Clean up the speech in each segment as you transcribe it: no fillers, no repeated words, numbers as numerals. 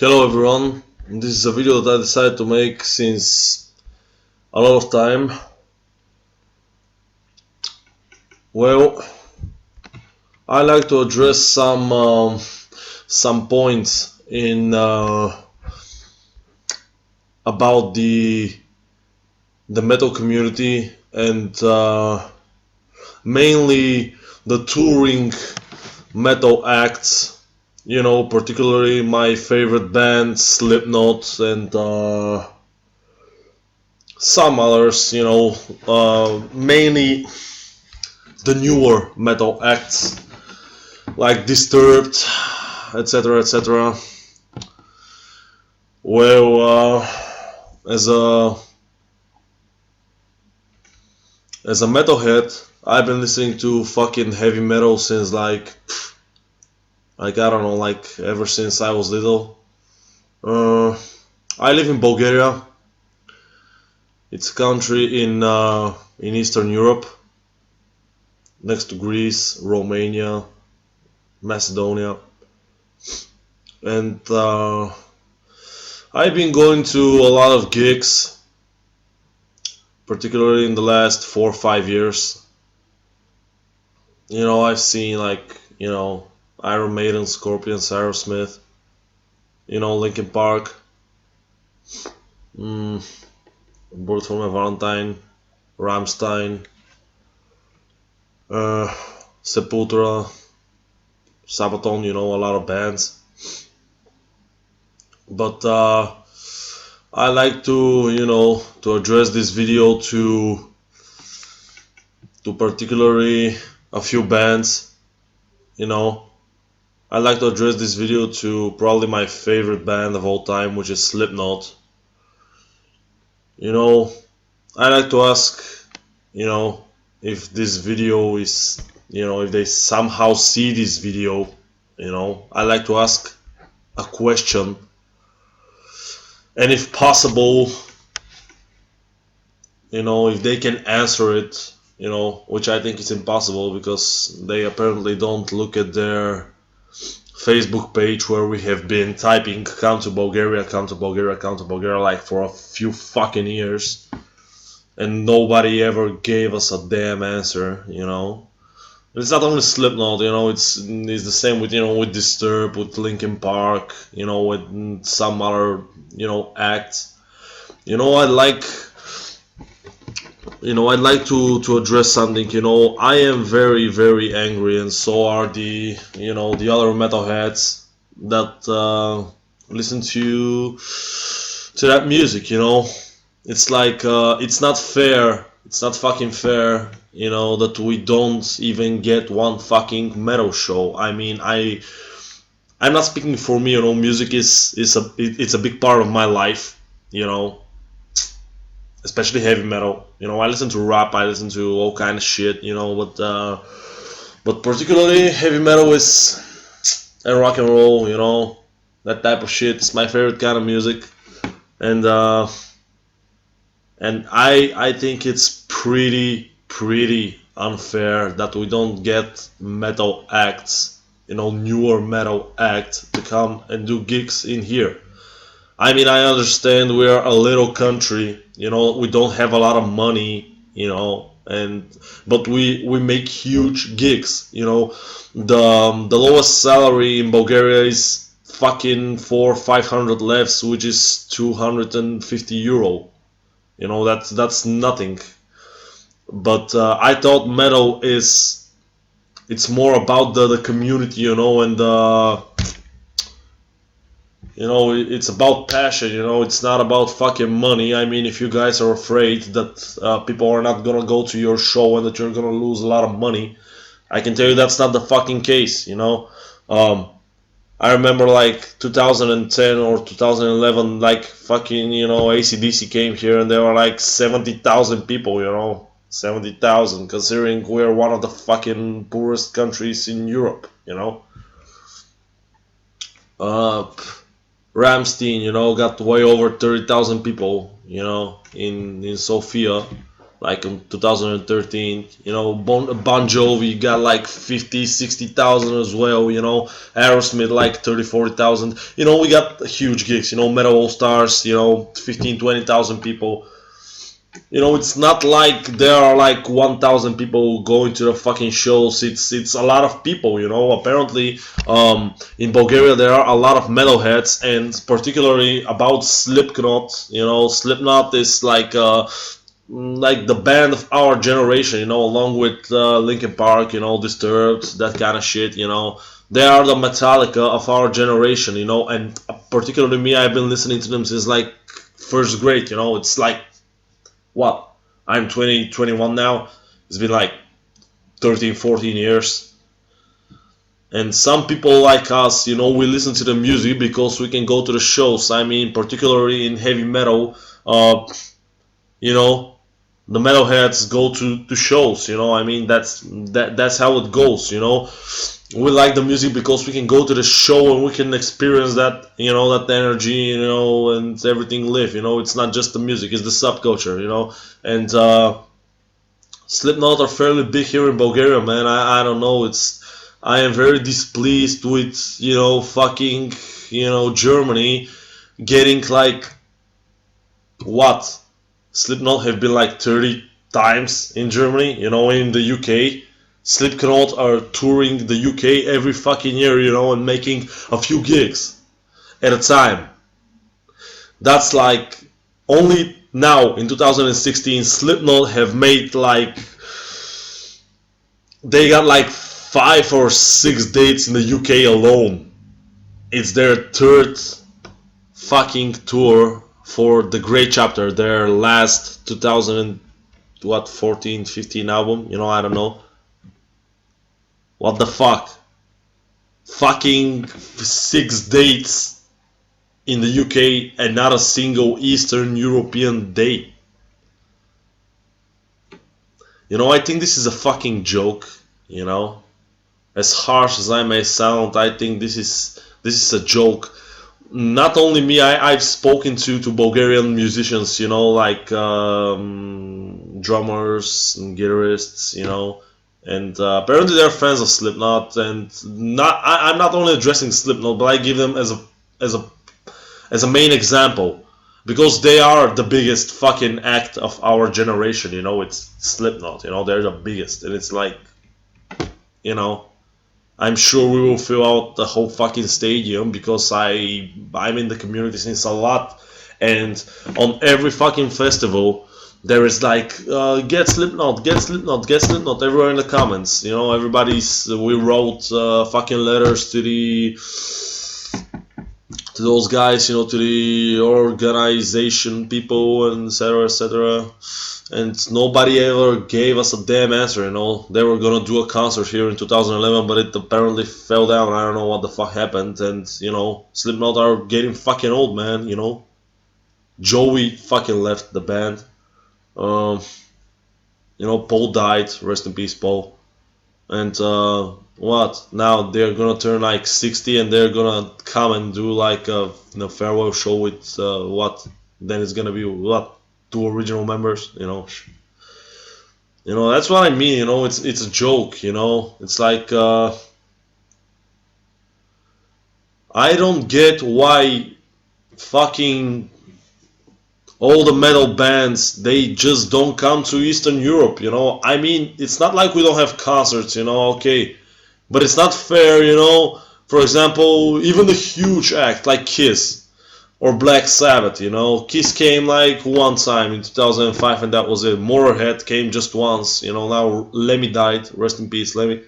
Hello everyone, this is a video that I decided to make since a lot of time. Well, I like to address some points in about the metal community and mainly the touring metal acts. You know, particularly my favorite bands, SLIPKNOT and some others. Mainly the newer metal acts like Disturbed, etc., etc. Well, as a metalhead, I've been listening to fucking heavy metal since I don't know, like ever since I was little. I live in Bulgaria. It's a country in Eastern Europe, next to Greece, Romania, Macedonia, and I've been going to a lot of gigs, particularly in the last 4 or 5 years. You know, I've seen Iron Maiden, Scorpions, Aerosmith, Linkin Park, Bullet for My Valentine, Rammstein, Sepultura, Sabaton, a lot of bands. But I like to address this video to particularly a few bands. I like to address this video to probably my favorite band of all time, which is SLIPKNOT. I like to ask, if this video is, if they somehow see this video, I like to ask a question, and if possible, if they can answer it, which I think is impossible because they apparently don't look at their Facebook page where we have been typing come to Bulgaria, come to Bulgaria, come to Bulgaria like for a few fucking years, and nobody ever gave us a damn answer. It's not only Slipknot, it's the same with with Disturbed, with Linkin Park, with some other acts. I'd like to address something. I am very, very angry, and so are the other metalheads that listen to that music. It's like it's not fair. It's not fucking fair. That we don't even get one fucking metal show. I mean, I'm not speaking for me. Music it's a big part of my life. Especially heavy metal. I listen to rap, I listen to all kind of shit, but particularly heavy metal and rock and roll, that type of shit is my favorite kind of music, and I think it's pretty unfair that we don't get metal acts, newer metal acts to come and do gigs in here. I mean, I understand we are a little country, we don't have a lot of money, but we make huge gigs, the lowest salary in Bulgaria is fucking 400-500 levs, which is 250 euro. That's nothing. But I thought metal it's more about the community, and it's about passion, it's not about fucking money. I mean, if you guys are afraid that people are not gonna go to your show and that you're gonna lose a lot of money, I can tell you that's not the fucking case, I remember like 2010 or 2011, like fucking, AC/DC came here and there were like 70,000 people, 70,000, considering we're one of the fucking poorest countries in Europe, Rammstein, got way over 30,000 people, in Sofia, like in 2013, you know, Bon Jovi got like 50, 60,000 as well, you know, Aerosmith like 30, 40,000, you know, we got huge gigs, you know, Metal All Stars, you know, 15, 20,000 people. You know, it's not like there are like 1,000 people going to the fucking shows. It's a lot of people. You know, apparently, in Bulgaria there are a lot of metalheads, and particularly about Slipknot. You know, Slipknot is like the band of our generation. You know, along with Linkin Park. You know, Disturbed, that kind of shit. You know, they are the Metallica of our generation. You know, and particularly me, I've been listening to them since like first grade. You know, it's like what? I'm 20, 21 now. It's been like 13, 14 years. And some people like us, you know, we listen to the music because we can go to the shows. I mean, particularly in heavy metal, you know, the metalheads go to shows. You know, I mean, that's how it goes. You know, we like the music because we can go to the show and we can experience that, you know, that energy, you know, and everything live. You know, it's not just the music, it's the subculture, you know. And Slipknot are fairly big here in Bulgaria, man. I don't know, I am very displeased with, you know, fucking, you know, Germany getting like what? Slipknot have been like 30 times in Germany, you know, in the UK. Slipknot are touring the UK every fucking year, you know, and making a few gigs at a time. That's like only now in 2016 Slipknot have made like they got like 5 or 6 dates in the UK alone. It's their third fucking tour for the Great Chapter, their last 2014, 15 album, you know, I don't know. What the fuck? Fucking 6 dates in the UK and not a single Eastern European date. You know, I think this is a fucking joke, you know. As harsh as I may sound, I think this is a joke. Not only me, I've spoken to Bulgarian musicians, you know, like drummers and guitarists, you know, and apparently they're fans of Slipknot. And I'm not only addressing Slipknot, but I give them as a as a main example because they are the biggest fucking act of our generation. You know, it's Slipknot. You know, they're the biggest, and it's like, you know, I'm sure we will fill out the whole fucking stadium because I'm in the community since a lot, and on every fucking festival there is like get Slipknot, get Slipknot, get Slipknot everywhere in the comments. You know, we wrote fucking letters to those guys, you know, to the organization people and etc. etc. And nobody ever gave us a damn answer, you know. They were gonna do a concert here in 2011, but it apparently fell down. I don't know what the fuck happened. And, you know, Slipknot are getting fucking old, man, you know. Joey fucking left the band. You know, Paul died. Rest in peace, Paul. And what? Now they're gonna turn like 60 and they're gonna come and do like a farewell show with what? Then it's gonna be what? 2 original members, you know. You know, that's what I mean, you know, it's a joke, you know. It's like I don't get why fucking all the metal bands, they just don't come to Eastern Europe, you know. I mean, it's not like we don't have concerts, you know, okay. But it's not fair, you know. For example, even the huge act like Kiss or Black Sabbath, you know. Kiss came like one time in 2005 and that was it. Motorhead came just once, you know. Now Lemmy died, rest in peace Lemmy.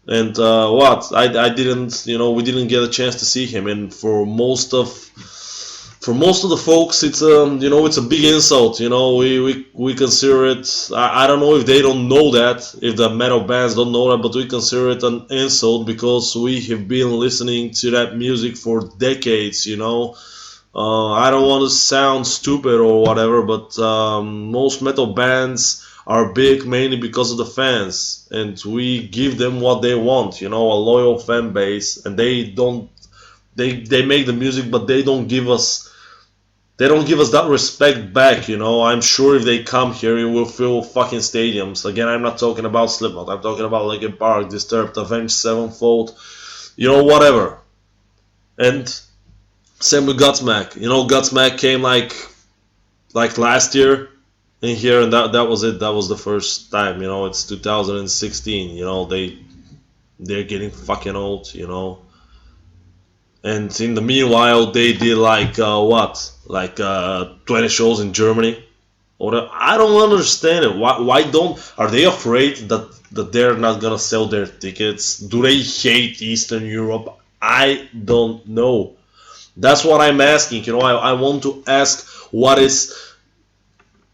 And what? I didn't, you know, we didn't get a chance to see him. And for most of the folks, it's you know, it's a big insult. You know, we consider it. I don't know if they don't know that, if the metal bands don't know that, but we consider it an insult because we have been listening to that music for decades. You know, I don't want to sound stupid or whatever, but most metal bands are big mainly because of the fans, and we give them what they want. You know, a loyal fan base, and they don't. They make the music, but they don't give us They don't give us that respect back, you know. I'm sure if they come here, it will fill fucking stadiums. Again, I'm not talking about Slipknot. I'm talking about Linkin Park, Disturbed, Avenged Sevenfold, you know, whatever. And same with Godsmack. You know, Godsmack came like last year in here, and that was it. That was the first time. You know, it's 2016. You know, they're getting fucking old. You know, and in the meanwhile, they did like what, like 20 shows in Germany. Or I don't understand it. Why don't, are they afraid that they're not gonna sell their tickets? Do they hate Eastern Europe? I don't know. That's what I'm asking. You know, I want to ask what's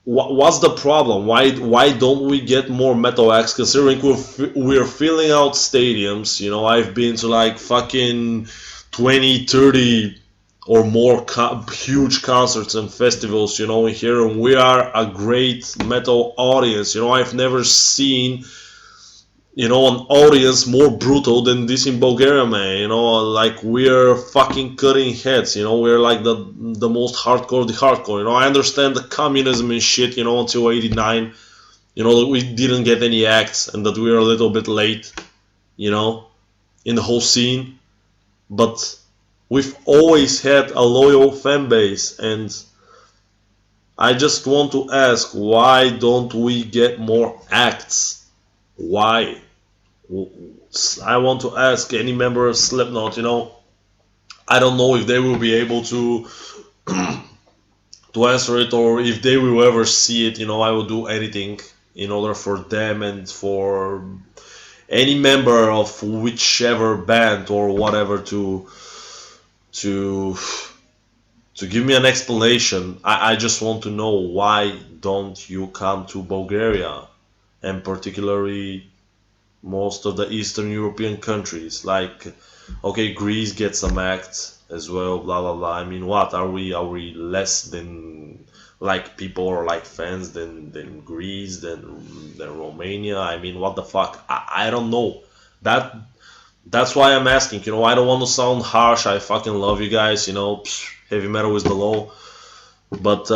the problem? Why don't we get more metal acts? Considering we're filling out stadiums. You know, I've been to like fucking 20, 30 or more huge concerts and festivals. You know, here, and we are a great metal audience. You know, I've never seen, you know, an audience more brutal than this in Bulgaria, man. You know, like we're fucking cutting heads. You know, we're like the most hardcore, the hardcore. You know, I understand the communism and shit. You know, until '89. You know, that we didn't get any acts and that we were a little bit late. You know, in the whole scene, but we've always had a loyal fan base, and I just want to ask, why don't we get more acts? Why? I want to ask any member of Slipknot, you know, I don't know if they will be able to to answer it, or if they will ever see it. You know, I will do anything in order for them and for any member of whichever band or whatever to to give me an explanation. I just want to know, why don't you come to Bulgaria, and particularly most of the Eastern European countries? Like, okay, Greece gets some acts as well, blah blah blah. I mean, what are we less than, like, people or like fans than Greece, than Romania? I mean, what the fuck? I don't know. That's why I'm asking. You know, I don't want to sound harsh. I fucking love you guys. You know, heavy metal is the law, but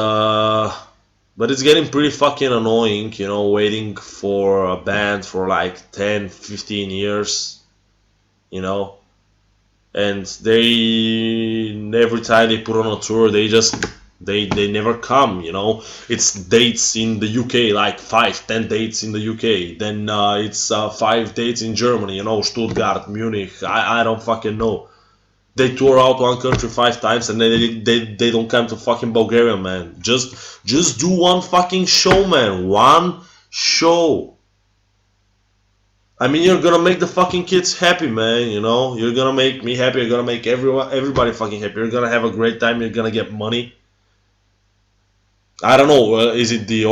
it's getting pretty fucking annoying, you know, waiting for a band for like 10, 15 years, you know, and every time they put on a tour, they never come, you know. It's dates in the UK, like 5, 10 dates in the UK, then it's 5 dates in Germany, you know, Stuttgart, Munich, I don't fucking know. They tour out one country 5 times, and they don't come to fucking Bulgaria, man. Just do one fucking show, man. One show. I mean, you're gonna make the fucking kids happy, man. You know, you're gonna make me happy. You're gonna make everybody fucking happy. You're gonna have a great time. You're gonna get money. I don't know. Is it the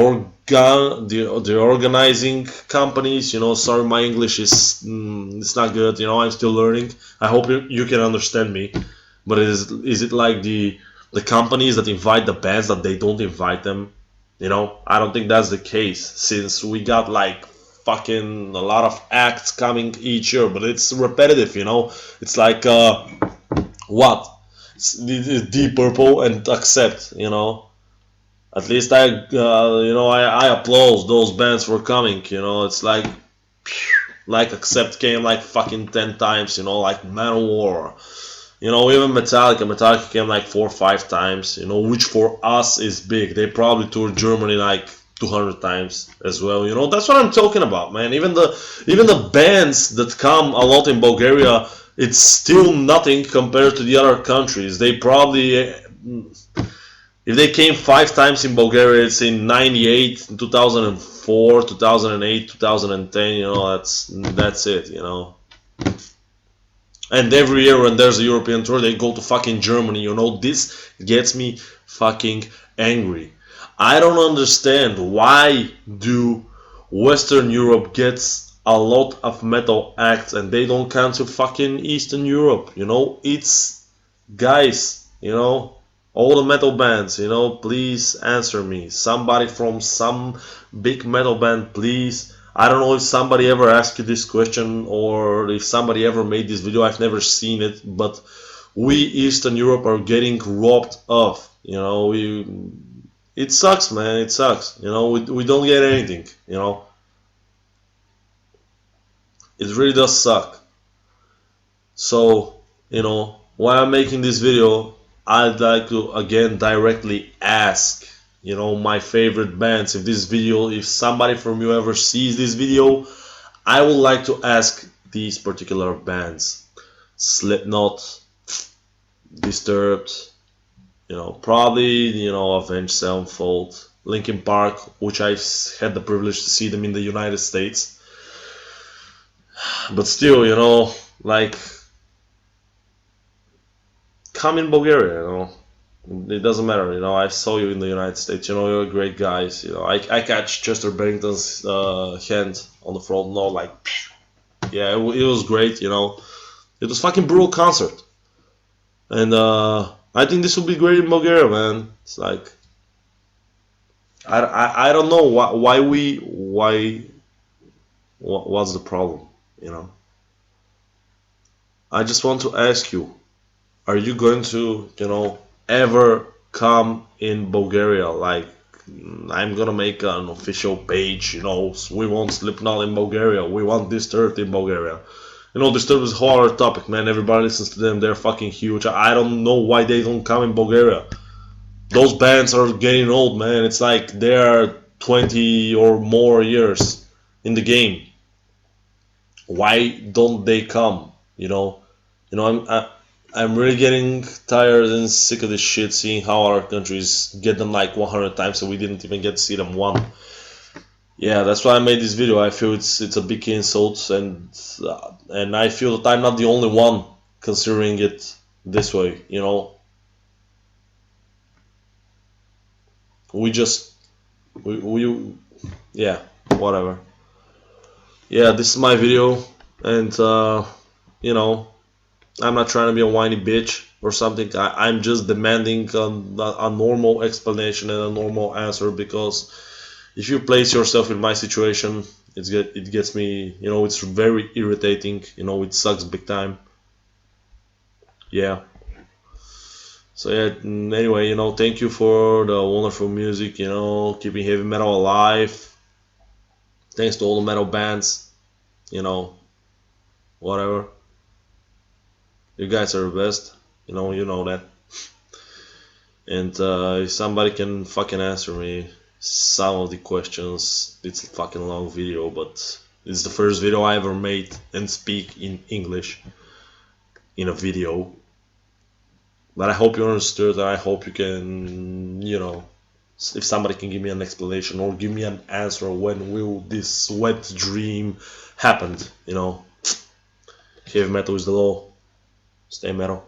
organizing companies? You know, sorry, my English is it's not good. You know, I'm still learning. I hope you can understand me. But is it like the companies that invite the bands that they don't invite them? You know, I don't think that's the case, since we got like fucking a lot of acts coming each year, but it's repetitive. You know, it's like what? It's Deep Purple and Accept. You know. At least I applaud those bands for coming. You know, it's like Accept came like fucking 10 times. You know, like Manowar. You know, even Metallica came like 4 or 5 times. You know, which for us is big. They probably toured Germany like 200 times as well. You know, that's what I'm talking about, man. Even the bands that come a lot in Bulgaria, it's still nothing compared to the other countries. They probably. If they came 5 times in Bulgaria, it's in '98, 2004, 2008, 2010. You know, that's it. You know. And every year when there's a European tour, they go to fucking Germany. You know, this gets me fucking angry. I don't understand, why do Western Europe gets a lot of metal acts and they don't come to fucking Eastern Europe. You know, it's guys. You know. All the metal bands, you know, please answer me. Somebody from some big metal band, please. I don't know if somebody ever asked you this question or if somebody ever made this video. I've never seen it, but we Eastern Europe are getting robbed off. You know, it sucks, man. It sucks. You know, we don't get anything. You know, it really does suck. So, you know, while I'm making this video, I'd like to again directly ask, you know, my favorite bands. If this video, if somebody from you ever sees this video, I would like to ask these particular bands: SLIPKNOT, Disturbed, you know, probably, you know, Avenged Sevenfold, Linkin Park, which I had the privilege to see them in the United States. But still, you know, like, come in Bulgaria, you know. It doesn't matter, you know. I saw you in the United States, you know. You're great guys, you know. I catch Chester Bennington's hand on the front, no, like, yeah, it was great, you know. It was fucking brutal concert, and I think this will be great in Bulgaria, man. It's like, I don't know what's the problem, you know. I just want to ask you, are you going to, you know, ever come in Bulgaria? Like, I'm gonna make an official page, you know, we want Slipknot in Bulgaria, we want Disturbed in Bulgaria. You know, Disturbed is a whole other topic, man. Everybody listens to them, they're fucking huge. I don't know why they don't come in Bulgaria. Those bands are getting old, man. It's like they're 20 or more years in the game. Why don't they come? You know, I'm really getting tired and sick of this shit. Seeing how our countries get them like 100 times, so we didn't even get to see them one. Yeah, that's why I made this video. I feel it's a big insult, and I feel that I'm not the only one considering it this way. You know, we just we yeah, whatever. Yeah, this is my video, and you know, I'm not trying to be a whiny bitch or something. I'm just demanding a normal explanation and a normal answer, because if you place yourself in my situation, it gets me, you know, it's very irritating, you know, it sucks big time. Yeah. So yeah, anyway, you know, thank you for the wonderful music, you know, keeping heavy metal alive. Thanks to all the metal bands, you know, whatever. You guys are the best, you know that. And if somebody can fucking answer me some of the questions, it's a fucking long video, but it's the first video I ever made and speak in English in a video. But I hope you understood, and I hope you can, you know, if somebody can give me an explanation or give me an answer, when will this wet dream happen, you know. Heavy metal is the law. Stay metal.